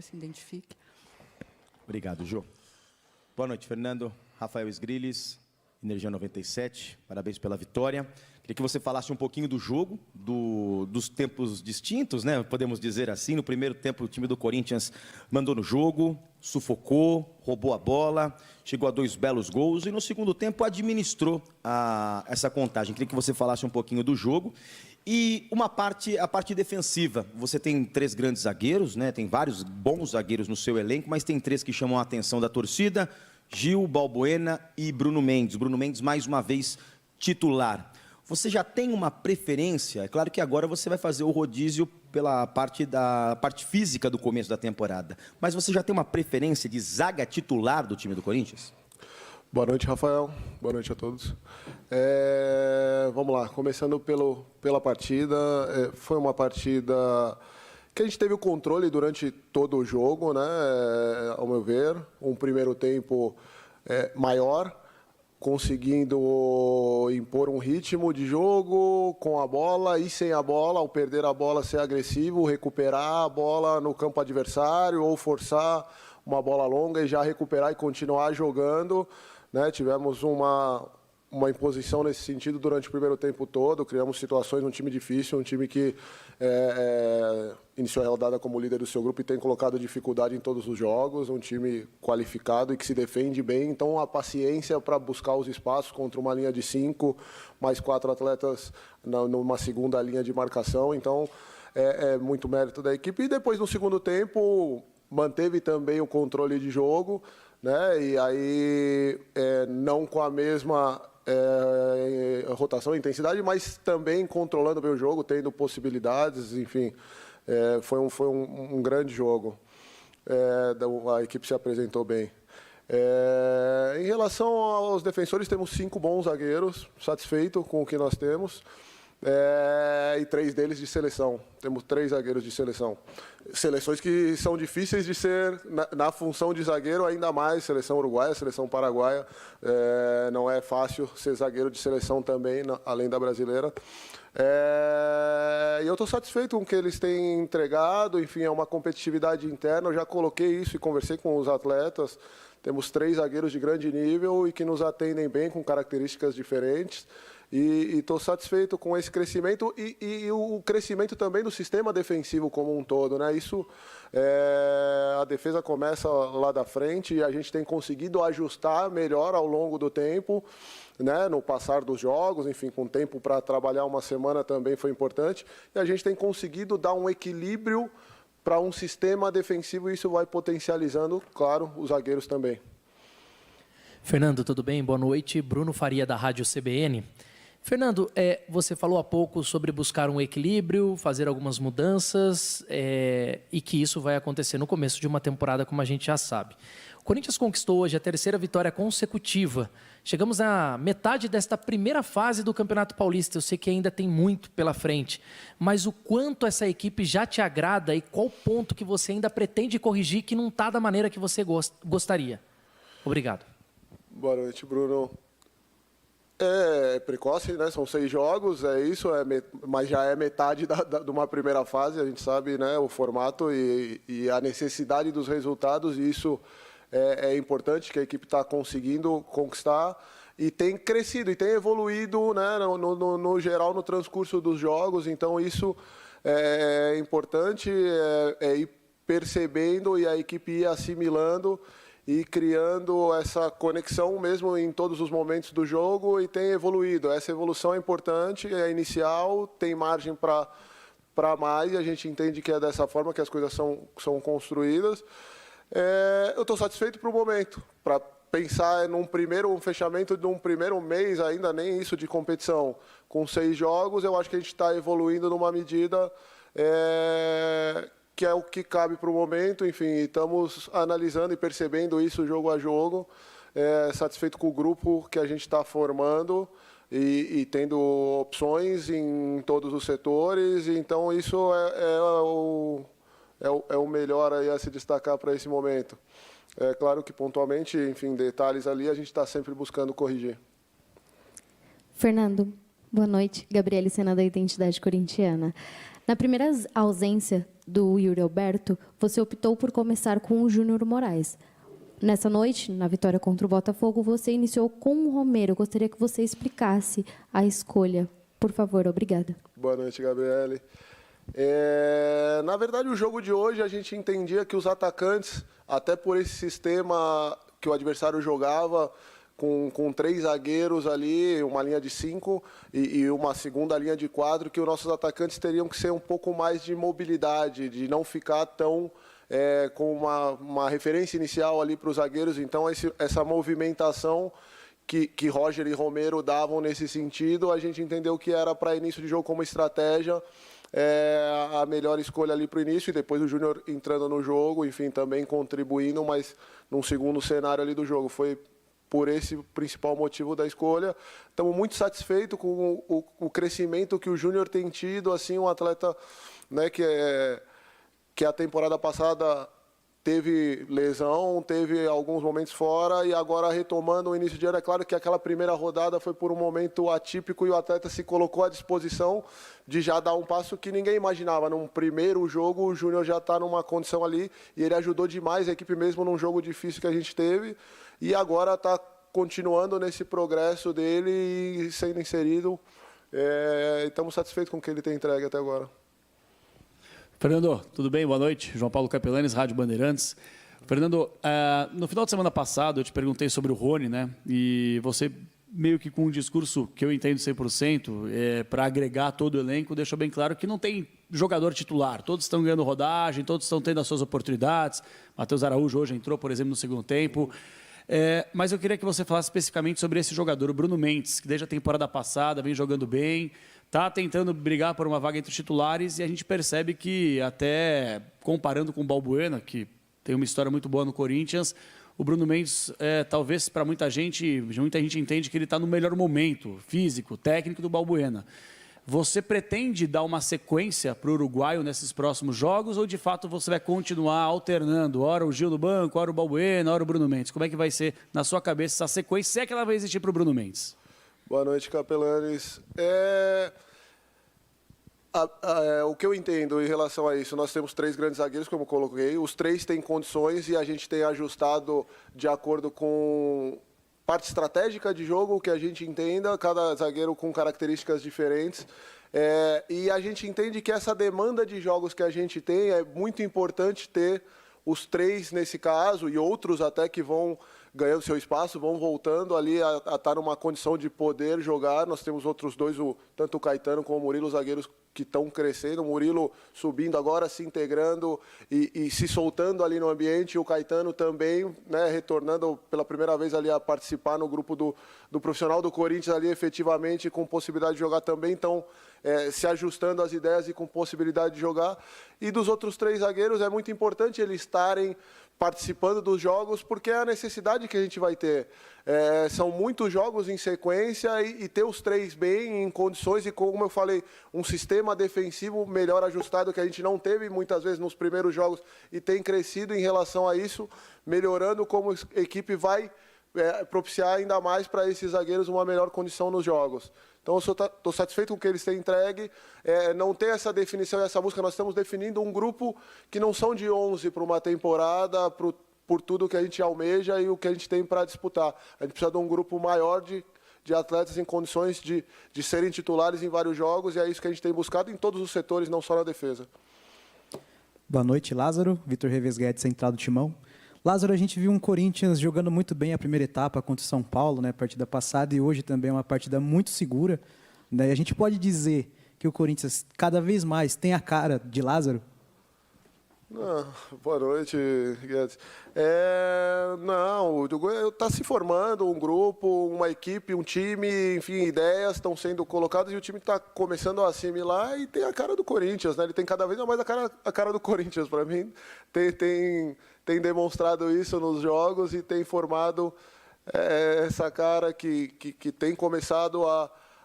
favor, se identifique. Obrigado, Jô. Boa noite, Fernando. Rafael Sgrilles, Energia 97. Parabéns pela vitória. Queria que você falasse um pouquinho do jogo, dos tempos distintos, né? Podemos dizer assim. No primeiro tempo, o time do Corinthians mandou no jogo, sufocou, roubou a bola, chegou a 2 belos gols e no segundo tempo administrou essa contagem. Queria que você falasse um pouquinho do jogo. E a parte defensiva. Você tem 3 grandes zagueiros, né? Tem vários bons zagueiros no seu elenco, mas tem 3 que chamam a atenção da torcida: Gil, Balbuena e Bruno Mendes. Bruno Mendes, mais uma vez, titular. Você já tem uma preferência? É claro que agora você vai fazer o rodízio pela parte física do começo da temporada, mas você já tem uma preferência de zaga titular do time do Corinthians? Boa noite, Rafael. Boa noite a todos. Vamos lá, começando pela partida. Foi uma partida que a gente teve o controle durante todo o jogo, né? Ao meu ver, um primeiro tempo maior, conseguindo impor um ritmo de jogo com a bola e sem a bola. Ao perder a bola, ser agressivo, recuperar a bola no campo adversário ou forçar uma bola longa e já recuperar e continuar jogando, né? Tivemos uma imposição nesse sentido durante o primeiro tempo todo, criamos situações num time difícil, um time que iniciou a rodada como líder do seu grupo e tem colocado dificuldade em todos os jogos, um time qualificado e que se defende bem, então a paciência para buscar os espaços contra uma linha de 5, mais 4 atletas numa segunda linha de marcação, então é muito mérito da equipe. E depois, no segundo tempo, manteve também o controle de jogo, né? E aí não com a mesma rotação e intensidade, mas também controlando bem o jogo, tendo possibilidades, enfim, foi um grande jogo. A equipe se apresentou bem. Em relação aos defensores, temos 5 bons zagueiros, satisfeito com o que nós temos. E 3 deles de seleção. Temos 3 zagueiros de seleção. Seleções que são difíceis de ser na função de zagueiro, ainda mais seleção uruguaia, seleção paraguaia. Não é fácil ser zagueiro de seleção também, além da brasileira. E eu estou satisfeito com o que eles têm entregado. Enfim, é uma competitividade interna. Eu já coloquei isso e conversei com os atletas. Temos 3 zagueiros de grande nível e que nos atendem bem, com características diferentes. E estou satisfeito com esse crescimento e o crescimento também do sistema defensivo como um todo, né? Isso, a defesa começa lá da frente e a gente tem conseguido ajustar melhor ao longo do tempo, né? No passar dos jogos, enfim, com tempo para trabalhar uma semana também foi importante. E a gente tem conseguido dar um equilíbrio para um sistema defensivo e isso vai potencializando, claro, os zagueiros também. Fernando, tudo bem? Boa noite. Bruno Faria, da Rádio CBN. Fernando, você falou há pouco sobre buscar um equilíbrio, fazer algumas mudanças e que isso vai acontecer no começo de uma temporada, como a gente já sabe. O Corinthians conquistou hoje a 3ª vitória consecutiva. Chegamos à metade desta primeira fase do Campeonato Paulista. Eu sei que ainda tem muito pela frente, mas o quanto essa equipe já te agrada e qual ponto que você ainda pretende corrigir que não está da maneira que você gostaria? Obrigado. Boa noite, Bruno. É precoce, né? São 6 jogos, é isso, mas já é metade de uma primeira fase, a gente sabe, né, o formato e a necessidade dos resultados, e isso é importante que a equipe está conseguindo conquistar e tem crescido e tem evoluído, né, no geral, no transcurso dos jogos, então isso é importante, ir percebendo e a equipe ir assimilando e criando essa conexão mesmo em todos os momentos do jogo e tem evoluído. Essa evolução é importante, é inicial, tem margem para mais e a gente entende que é dessa forma que as coisas são construídas. Eu estou satisfeito para o momento, para pensar num fechamento de um primeiro mês, ainda nem isso de competição, com 6 jogos, eu acho que a gente está evoluindo numa medida que é o que cabe para o momento, enfim, estamos analisando e percebendo isso jogo a jogo, satisfeito com o grupo que a gente está formando e tendo opções em todos os setores, então isso é o melhor aí a se destacar para esse momento. É claro que pontualmente, enfim, detalhes ali a gente está sempre buscando corrigir. Fernando, Boa noite, Gabriele Sena, da Identidade Corintiana. Na primeira ausência do Yuri Alberto, você optou por começar com o Júnior Moraes. Nessa noite, na vitória contra o Botafogo, você iniciou com o Romero. Eu gostaria que você explicasse a escolha. Por favor, obrigada. Boa noite, Gabriele. Na verdade, o jogo de hoje, a gente entendia que os atacantes, até por esse sistema que o adversário jogava, com 3 zagueiros ali, uma linha de 5 e uma segunda linha de 4, que os nossos atacantes teriam que ser um pouco mais de mobilidade, de não ficar tão com uma referência inicial ali para os zagueiros. Então, essa movimentação que Roger e Romero davam nesse sentido, a gente entendeu que era para início de jogo como estratégia, a melhor escolha ali para o início, e depois o Júnior entrando no jogo, enfim, também contribuindo, mas num segundo cenário ali do jogo. Foi por esse principal motivo da escolha. Estamos muito satisfeitos com o crescimento que o Júnior tem tido, assim, um atleta, né, que a temporada passada teve lesão, teve alguns momentos fora, e agora retomando o início de ano. É claro que aquela primeira rodada foi por um momento atípico e o atleta se colocou à disposição de já dar um passo que ninguém imaginava. Num primeiro jogo, o Júnior já está numa condição ali, e ele ajudou demais a equipe mesmo num jogo difícil que a gente teve, e agora está continuando nesse progresso dele e sendo inserido. Estamos satisfeitos com o que ele tem entregue até agora. Fernando, tudo bem? Boa noite. João Paulo Capelanes, Rádio Bandeirantes. Fernando, no final de semana passado eu te perguntei sobre o Rony, né? E você, meio que com um discurso que eu entendo 100%, para agregar todo o elenco, deixou bem claro que não tem jogador titular. Todos estão ganhando rodagem, todos estão tendo as suas oportunidades. Matheus Araújo hoje entrou, por exemplo, no segundo tempo. Mas eu queria que você falasse especificamente sobre esse jogador, o Bruno Mendes, que desde a temporada passada vem jogando bem, está tentando brigar por uma vaga entre os titulares, e a gente percebe que, até comparando com o Balbuena, que tem uma história muito boa no Corinthians, o Bruno Mendes, talvez para muita gente entende que ele está no melhor momento físico, técnico do Balbuena. Você pretende dar uma sequência para o uruguaio nesses próximos jogos, ou de fato você vai continuar alternando, ora o Gil no banco, ora o Balbuena, ora o Bruno Mendes? Como é que vai ser, na sua cabeça, essa sequência, se é que ela vai existir para o Bruno Mendes? Boa noite, Capelanes. O que eu entendo em relação a isso, nós temos 3 grandes zagueiros, como eu coloquei, os 3 têm condições e a gente tem ajustado de acordo com parte estratégica de jogo, que a gente entenda, cada zagueiro com características diferentes. E a gente entende que essa demanda de jogos que a gente tem, é muito importante ter os 3 nesse caso, e outros até que vão ganhando seu espaço, vão voltando ali a estar numa condição de poder jogar. Nós temos outros 2, tanto o Caetano como o Murilo, zagueiros que estão crescendo. O Murilo subindo agora, se integrando e se soltando ali no ambiente. O Caetano também, né, retornando pela primeira vez ali a participar no grupo do profissional do Corinthians ali, efetivamente, com possibilidade de jogar também. Então, se ajustando às ideias e com possibilidade de jogar. E dos outros 3 zagueiros, é muito importante eles estarem participando dos jogos, porque é a necessidade que a gente vai ter. São muitos jogos em sequência e ter os 3 bem, em condições, e como eu falei, um sistema defensivo melhor ajustado, que a gente não teve muitas vezes nos primeiros jogos, e tem crescido em relação a isso, melhorando como equipe vai propiciar ainda mais para esses zagueiros uma melhor condição nos jogos. Então, eu estou satisfeito com o que eles têm entregue. Não tem essa definição e essa busca. Nós estamos definindo um grupo que não são de 11 para uma temporada, por tudo que a gente almeja e o que a gente tem para disputar. A gente precisa de um grupo maior de atletas em condições de serem titulares em vários jogos, e é isso que a gente tem buscado em todos os setores, não só na defesa. Boa noite, Lázaro. Vitor Reves Guedes, central do Timão. Lázaro, a gente viu um Corinthians jogando muito bem a primeira etapa contra o São Paulo, né, partida passada, e hoje também é uma partida muito segura, né? E a gente pode dizer que o Corinthians cada vez mais tem a cara de Lázaro? Boa noite, Guedes. Não, está se formando um grupo, uma equipe, um time, enfim, ideias estão sendo colocadas e o time está começando a assimilar, e tem a cara do Corinthians, né? Ele tem cada vez mais a cara do Corinthians, para mim. Tem demonstrado isso nos jogos e tem formado essa cara que tem começado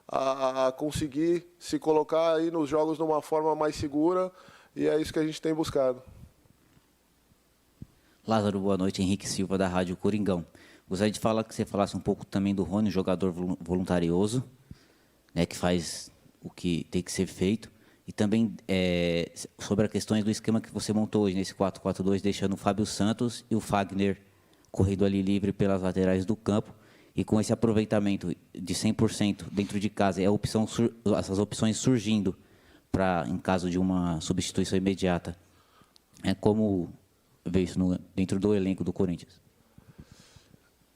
a conseguir se colocar aí nos jogos de uma forma mais segura, e é isso que a gente tem buscado. Lázaro, boa noite. Henrique Silva, da Rádio Coringão. Gostaria de falar que você falasse um pouco também do Rony, jogador voluntarioso. né, que faz o que tem que ser feito. E também sobre as questões do esquema que você montou hoje nesse 4-4-2, deixando o Fábio Santos e o Fagner correndo ali livre pelas laterais do campo. E com esse aproveitamento de 100% dentro de casa, essas opções surgindo em caso de uma substituição imediata. Como ver isso dentro do elenco do Corinthians?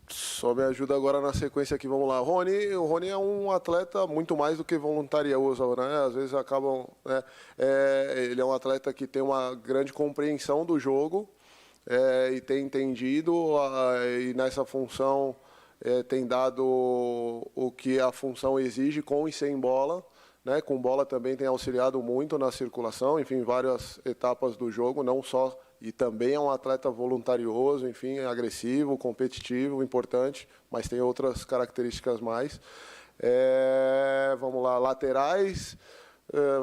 Só me ajuda agora na sequência aqui, vamos lá. O Rony é um atleta muito mais do que voluntarioso, né? Às vezes acabam... Né? Ele é um atleta que tem uma grande compreensão do jogo e tem entendido, e nessa função tem dado o que a função exige com e sem bola. Né? Com bola também tem auxiliado muito na circulação, enfim, várias etapas do jogo, não só... E também é um atleta voluntarioso, enfim, agressivo, competitivo, importante, mas tem outras características mais. Vamos lá, laterais,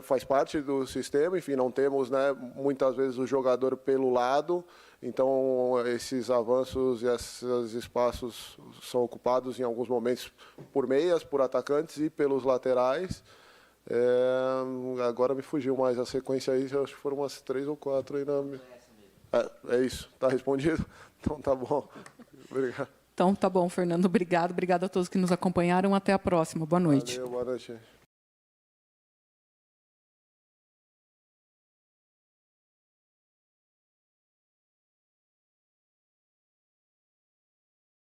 faz parte do sistema, enfim, não temos, né, muitas vezes o jogador pelo lado, então esses avanços e esses espaços são ocupados em alguns momentos por meias, por atacantes e pelos laterais. Agora me fugiu mais a sequência aí, acho que foram umas 3 ou 4 aí na... É isso, está respondido? Então tá bom. Obrigado. Então tá bom, Fernando. Obrigado a todos que nos acompanharam. Até a próxima. Boa noite. Valeu, boa noite.